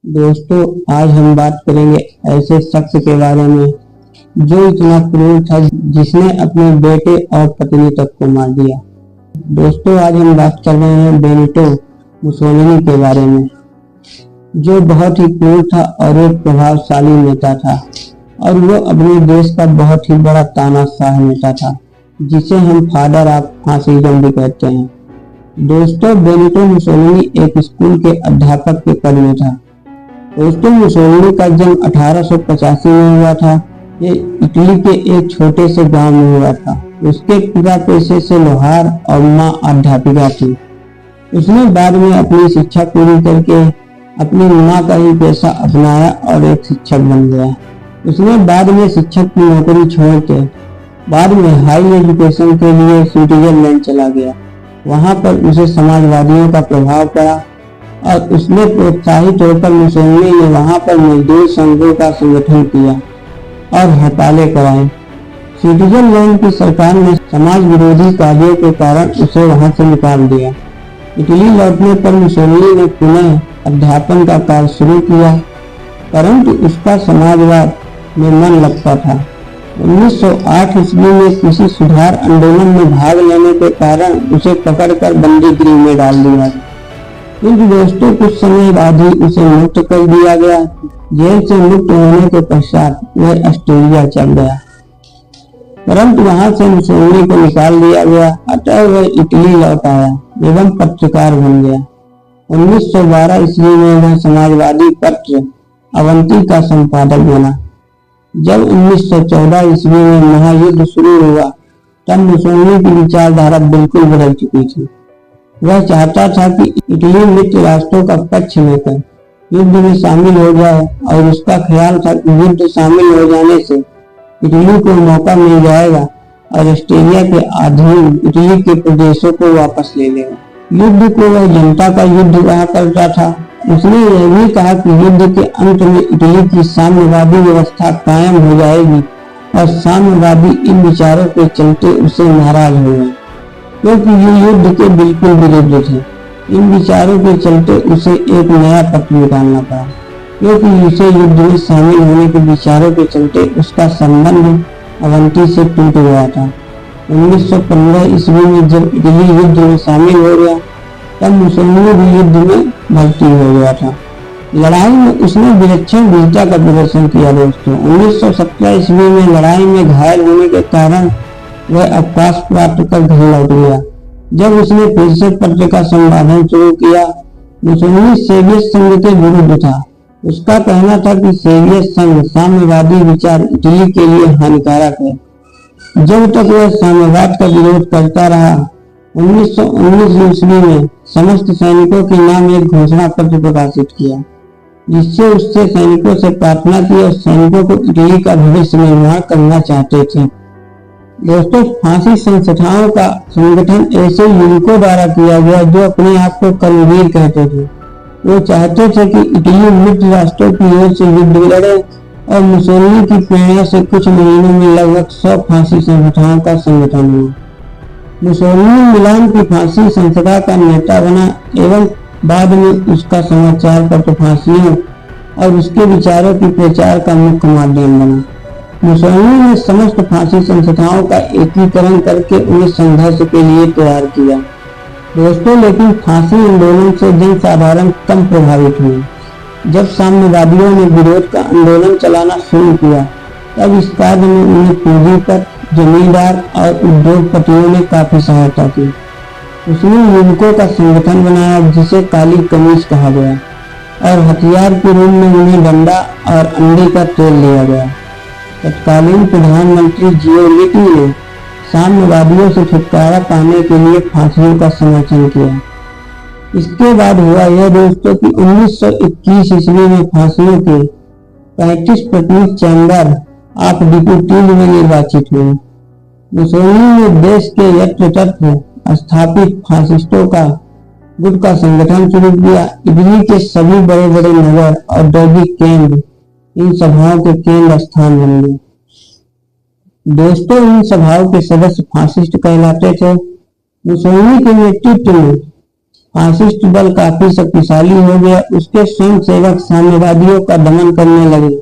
दोस्तों, आज हम बात करेंगे ऐसे शख्स के बारे में जो इतना क्रूर था, जिसने अपने बेटे और पत्नी तक को मार दिया। दोस्तों, आज हम बात कर रहे हैं बेनिटो मुसोलिनी के बारे में, जो बहुत ही क्रूर था और एक प्रभावशाली नेता था, और वो अपने देश का बहुत ही बड़ा तानाशाह नेता था, जिसे हम फादर ऑफ फासिज्म भी कहते हैं। दोस्तों, बेनिटो मुसोलिनी एक स्कूल के अध्यापक के पद में था। दोस्तों, मुसोलिनी का जन्म 1885 में हुआ था। ये इटली के एक छोटे से गांव में हुआ था। उसके पिता पेशे से लोहार और मां अध्यापिका थी। उसने बाद में अपनी शिक्षा पूरी करके अपनी मां का ही पेशा अपनाया और एक शिक्षक बन गया। उसने बाद में शिक्षक की नौकरी छोड़ के बाद में हाई एजुकेशन के लिए स्विट्जरलैंड चला गया। वहां पर उसे समाजवादियों का प्रभाव पड़ा और उसने प्रोत्साहित होकर मुसोलिनी ने वहां पर मजदूर संघों का संगठन किया और हड़तालें कराई। स्विट्जरलैंड की सरकार ने समाज विरोधी कार्यों के कारण उसे वहां से निकाल दिया। इटली लौटने पर मुसोलिनी ने पुनः अध्यापन का कार्य शुरू किया, परंतु उसका समाजवाद में मन लगता था। 1908 ईस्वी में किसी सुधार आंदोलन में भाग लेने के कारण उसे पकड़कर बंदी गृह में डाल दिया। किंतु दोस्तों, कुछ समय बाद ही उसे मुक्त कर दिया गया। जेल से मुक्त होने के पश्चात वह ऑस्ट्रेलिया चल गया, परंतु वहां से मुसोलिनी को निकाल दिया गया। अतः वह इटली लौट आया एवं पत्रकार बन गया। 1912 ईस्वी में वह समाजवादी पत्र अवंती का संपादक बना। जब 1914 ईस्वी में महायुद्ध शुरू हुआ, तब मुसोलिनी की विचारधारा बिल्कुल बदल चुकी थी। वह चाहता था कि इटली मित्र राष्ट्रों का पक्ष लेकर युद्ध में शामिल हो जाए, और उसका ख्याल था कि युद्ध शामिल हो जाने से इटली को मौका मिल जाएगा और ऑस्ट्रेलिया के अधीन इटली के प्रदेशों को वापस ले लेगा। युद्ध को वह जनता का युद्ध कहा करता था। उसने यह भी कहा कि युद्ध के अंत में इटली की साम्यवादी व्यवस्था कायम हो जाएगी, और साम्यवादी इन विचारों के चलते उसे नाराज हो गए, क्योंकि ये युद्ध के बिल्कुल विरुद्ध थे। इन विचारों के चलते उसे एक नया पत्र निकालना पड़ा, क्योंकि उसे युद्ध में शामिल होने के विचारों के चलते उसका संबंध अवंती से टूट गया था। 1915 ईस्वी में जब इटली युद्ध में शामिल हो गया, तब मुसोलिनी भी युद्ध में भर्ती हो गया था। लड़ाई में उसने विलक्षण वीरता का प्रदर्शन किया। दोस्तों, 1917 ईस्वी में लड़ाई में घायल होने के कारण वह अवकाश प्राप्त कर घर लौट गया। जब उसने फिर से पत्र का संपादन शुरू किया, मुसोलिनी सोवियत संघ के विरुद्ध था। उसका कहना था कि सोवियत संघ साम्यवादी विचार इटली के लिए हानिकारक है। जब तक वह साम्यवाद का विरोध करता रहा, 1919 ईस्वी में समस्त सैनिकों के नाम एक घोषणा पत्र प्रकाशित किया, जिससे उससे सैनिकों से प्रार्थना की और सैनिकों को इटली का भविष्य निर्माण करना चाहते थे। दोस्तों, फांसी संस्थाओं का संगठन ऐसे युवकों द्वारा किया गया जो अपने आप को कर्मवीर कहते थे। वो चाहते थे कि इटली मित्र राष्ट्रों की ओर से युद्ध लड़े, और मुसोलिनी की प्रेरणा से कुछ महीनों में लगभग 100 फांसी संस्थाओं का संगठन हुआ। मुसोलिनी मिलान की फांसी संस्था का नेता बना एवं बाद में उसका समाचार पत्र फांसियों और उसके विचारों की प्रचार का मुख्य माध्यम बना। मुसोलिनी ने समस्त फांसी संस्थाओं का एकीकरण करके उन्हें संघर्ष के लिए तैयार किया। दोस्तों, लेकिन फांसी आंदोलन से जनसाधारण कम प्रभावित हुए। जब साम्यवादियों ने विरोध का आंदोलन चलाना शुरू किया, तब इस कार्य में उन्हें पूंजीपति, जमींदार और उद्योगपतियों ने काफी सहायता की। उसने युवकों का संगठन बनाया, जिसे काली कमीज कहा गया, और हथियार के रूप में उन्हें डंडा और अंडे का तेल दिया गया। तत्कालीन प्रधानमंत्री जियोलिटी ने साम्यवादियों से छुटकारा पाने के लिए फांसियों का समर्थन किया। इसके बाद हुआ यह दोस्तों कि 1921 ईस्वी में फांसियों के 35 प्रतिनिधि चैम्बर ऑफ डिप्यूटीज में निर्वाचित हुए। मुसोलिनी ने देश के यत्र तत्र स्थापित फासिस्टों का गुट का संगठन शुरू किया। इटली के सभी बड़े बड़े नगर औद्योगिक केंद्र इन सभाओं के केंद्र स्थान बन गए। दोस्तों, इन सभाओं के सदस्य फासिस्ट कहलाते थे। मुसोलिनी के नेतृत्व में फासिस्ट बल काफी शक्तिशाली हो गया। उसके स्वयं सेवक साम्यवादियों का दमन करने लगे।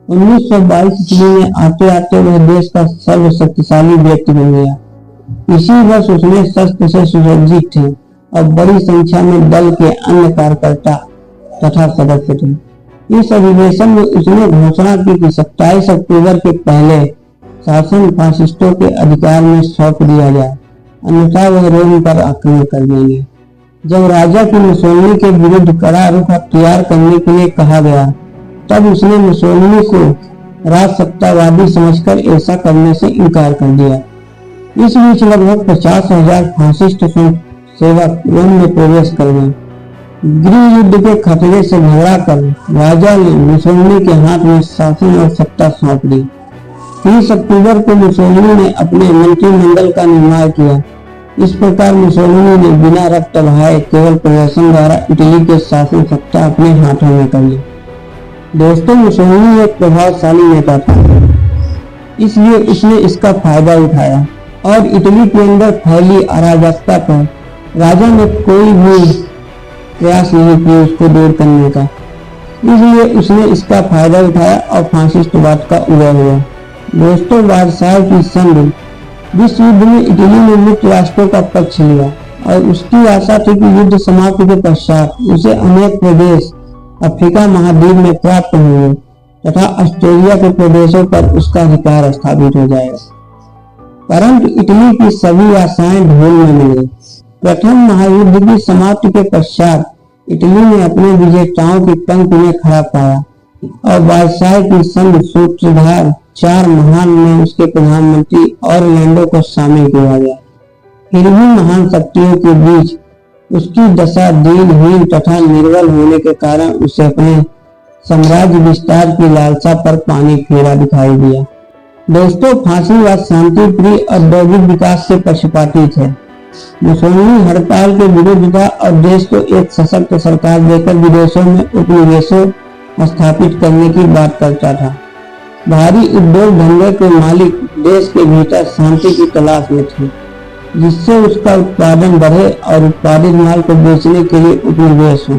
1922 ईस्वी में आते आते वह देश का सर्वशक्तिशाली व्यक्ति बन गया। इसी वर्ष उसने शस्त्र से सुसज्जित थे और बड़ी संख्या में दल के अन्य कार्यकर्ता तथा सदस्य थे। इस अधिवेशन में उसने घोषणा की कि 27 अक्टूबर के पहले शासन फासिस्टों के अधिकार में सौंप दिया जाए, अन्यथा वह रोम पर आक्रमण कर देंगे। जब राजा की मुसोलिनी के विरुद्ध कड़ा रुख अख्तियार करने के लिए कहा गया, तब उसने मुसोलिनी को राजसत्तावादी समझकर ऐसा करने से इनकार कर दिया। इस बीच लगभग 50,000 फासिस्ट सेवक रोम में प्रवेश कर गए। गृह युद्ध के खतरे से घबराकर राजा ने मुसोलिनी के हाथ में शासन और सत्ता सौंप दी। 30 अक्टूबर को मुसोलिनी ने अपने मंत्रिमंडल का निर्माण किया। इस प्रकार मुसोलिनी ने बिना रक्त बहाए केवल प्रदर्शन द्वारा इटली के शासन सत्ता अपने हाथों में कर ली। दोस्तों, मुसोलिनी एक प्रभावशाली नेता था, इसलिए उसने इसका फायदा उठाया और इटली के अंदर फैली अराजकता पर राजा ने कोई भी प्रयास नहीं किया उसको दूर करने का। इसलिए उसने इसका फायदा उठाया और फासिस्टवाद का उदय हुआ। दोस्तों, वारसाई की संधि विश्व युद्ध में इटली ने मुक्त राष्ट्रों का पक्ष लिया और उसकी आशा थी कि युद्ध समाप्ति के पश्चात उसे अनेक प्रदेश अफ्रीका महाद्वीप में प्राप्त होंगे तथा ऑस्ट्रेलिया के प्रदेशों पर उसका अधिकार स्थापित हो जाएगा। परंतु इटली की सभी आशाएं धूल में मिल गई। प्रथम महायुद्ध की समाप्ति के पश्चात इटली ने अपने विजेताओं की पंक्ति में खड़ा पाया और वारसाई की संधि सूत्रधार 4 महान में उसके प्रधानमंत्री ऑरलैंडो को शामिल किया गया। फिर भी महान शक्तियों के बीच उसकी दशा दीनहीन तथा निर्बल होने के कारण उसे अपने साम्राज्य विस्तार की लालसा पर पानी फेरा दिखाई दिया। दोस्तों, फांसीवाद शांति प्रिय औद्योगिक विकास से पक्षपाती थे। मुसोलिनी हड़ताल के विरुद्ध था और देश को एक सशक्त सरकार देकर विदेशों में उपनिवेशों स्थापित करने की बात करता था। भारी उद्योग धंधे के मालिक देश के भीतर शांति की तलाश में थे, जिससे उसका उत्पादन बढ़े और उत्पादित माल को बेचने के लिए उपनिवेश हो।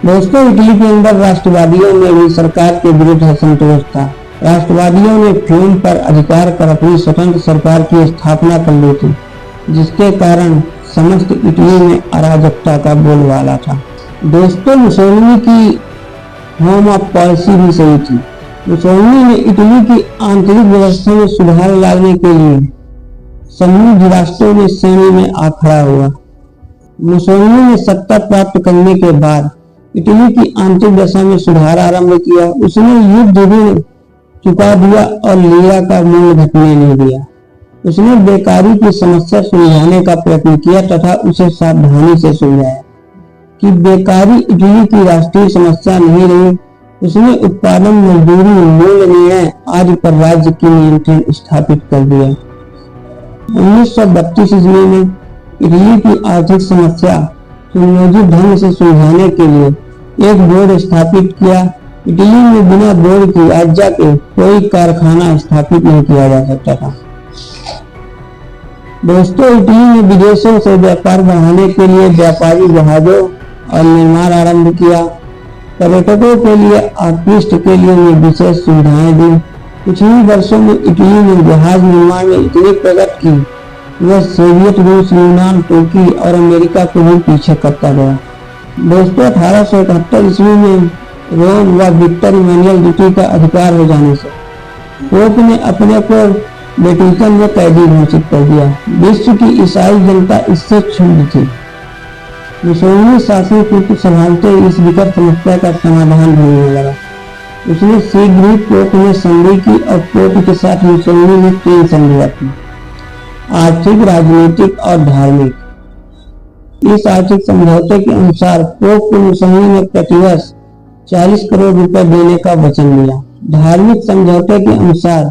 दोस्तों, इटली के अंदर राष्ट्रवादियों में भी सरकार के विरुद्ध असंतोष था। राष्ट्रवादियों ने फ्यूम पर अधिकार कर अपनी स्वतंत्र सरकार की स्थापना कर ली थी, जिसके कारण समस्त इटली में अराजकता का बोलबाला था। दोस्तों, मुसोलिनी की होम ऑफ पॉलिसी भी सही थी। मुसोलिनी ने इटली की आंतरिक व्यवस्था में सुधार लाने के लिए समृद्ध राष्ट्रों में श्रेणी में आ खड़ा हुआ। मुसोलिनी ने सत्ता प्राप्त करने के बाद इटली की आंतरिक दशा में सुधार आरंभ किया। उसने युद्ध ऋण चुका दिया और लीरा का मूल्य घटने नहीं दिया। उसने बेकारी की समस्या सुलझाने का प्रयत्न किया तथा उसे सावधानी से सुलझाया कि बेकारी इटली की राष्ट्रीय समस्या नहीं रही। उसने उत्पादन, मजदूरी, मूल्य निर्णय आदि पर राज्य की नियंत्रण स्थापित कर दिया। 1932 ईस्वी में इटली की आर्थिक समस्या सुनियोजित ढंग से सुलझाने के लिए एक बोर्ड स्थापित किया। इटली में बिना बोर्ड की आज्ञा के कोई कारखाना स्थापित नहीं किया जा सकता था। दोस्तों, इटली ने विदेशों से व्यापार बढ़ाने के लिए व्यापारी जहाजों और निर्माण आरंभ किया। पर्यटकों के लिए आकृष्ट के लिए विशेष सुविधाएं दी। कुछ ही वर्षों में इटली ने जहाज निर्माण में इतनी प्रगति की वह सोवियत रूस, यूनान, तुर्की और अमेरिका को भी पीछे करता गया। दोस्तों, 1871 ईस्वी में रोम व विक्टर इमैनुअल द्वितीय का अधिकार हो जाने से पोप ने अपने को वेटिकन में कैदी घोषित कर दिया। विश्व की ईसाई जनता इससे क्षुब्ध थी। मुसोलिनी शासन को संभालते इस विकट समस्या का समाधान ढूंढने लगा। उसने शीघ्र ही पोप में संधि की और पोप के साथ मुसोलिनी ने 3 संधियां की, आर्थिक, राजनीतिक और धार्मिक। इस आर्थिक समझौते के अनुसार पोप को मुसोलिनी ने प्रतिवर्ष 40 करोड़ रुपए देने का वचन दिया। धार्मिक समझौते के अनुसार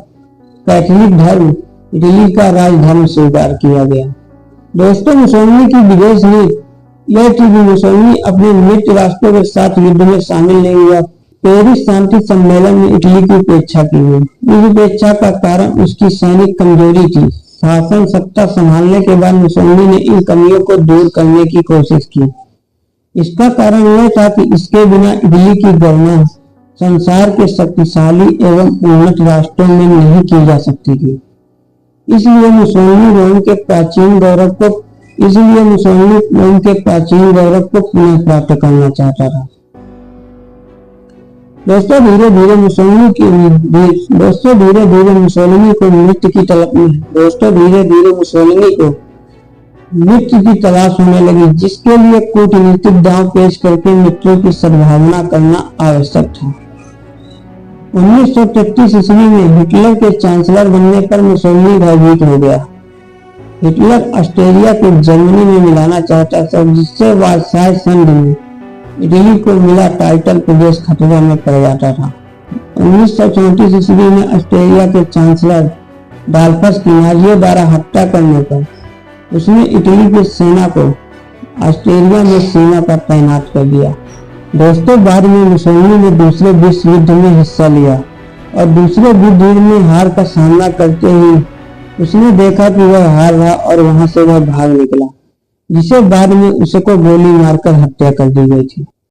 कैथोलिक धर्म इटली का राजधर्म स्वीकार किया गया। दोस्तों, मुसोलिनी की विदेश नीति यह थी कि मुसोलिनी अपने मित्र राष्ट्रों के साथ युद्ध में शामिल नहीं हुआ। पेरिस शांति सम्मेलन में इटली की उपेक्षा की गई। इस उपेक्षा का कारण उसकी सैनिक कमजोरी थी। शासन सत्ता संभालने के बाद मुसोलिनी ने इन कमियों को दूर करने की कोशिश की। इसका कारण यह था कि इसके बिना इटली की गणना संसार के शक्तिशाली एवं उन्नत राष्ट्रों में नहीं की जा सकती थी। इसलिए मुसोलिनी रोम के प्राचीन गौरव को पुनः प्राप्त करना चाहता था। दोस्तों धीरे धीरे मुसोलिनी को मृत्यु की तलाश होने लगी, जिसके लिए कूटनीतिक दांव पेश करके मृत्यु की सद्भावना करना आवश्यक था। 1933 ईस्वी में हिटलर के चांसलर बनने पर मुसोलिनी भयभीत हो गया। हिटलर ऑस्ट्रिया को जर्मनी में मिलाना चाहता था, जिससे वर्साय संधि में इटली को मिला टाइटल प्रदेश खतरे में पड़ जाता था। 1934 ईस्वी में ऑस्ट्रिया के चांसलर डाल्फस की नाजियों द्वारा हत्या करने पर उसने इटली की सेना को ऑस्ट्रिया में सीमा पर तैनात कर दिया। दोस्तों बाद में मुसोलिनी ने दूसरे विश्व युद्ध में हिस्सा लिया और दूसरे विश्व युद्ध में हार का सामना करते हुए उसने देखा कि वह हार रहा और वहां से वह भाग निकला, जिसे बाद में उसको गोली मारकर हत्या कर दी गई थी।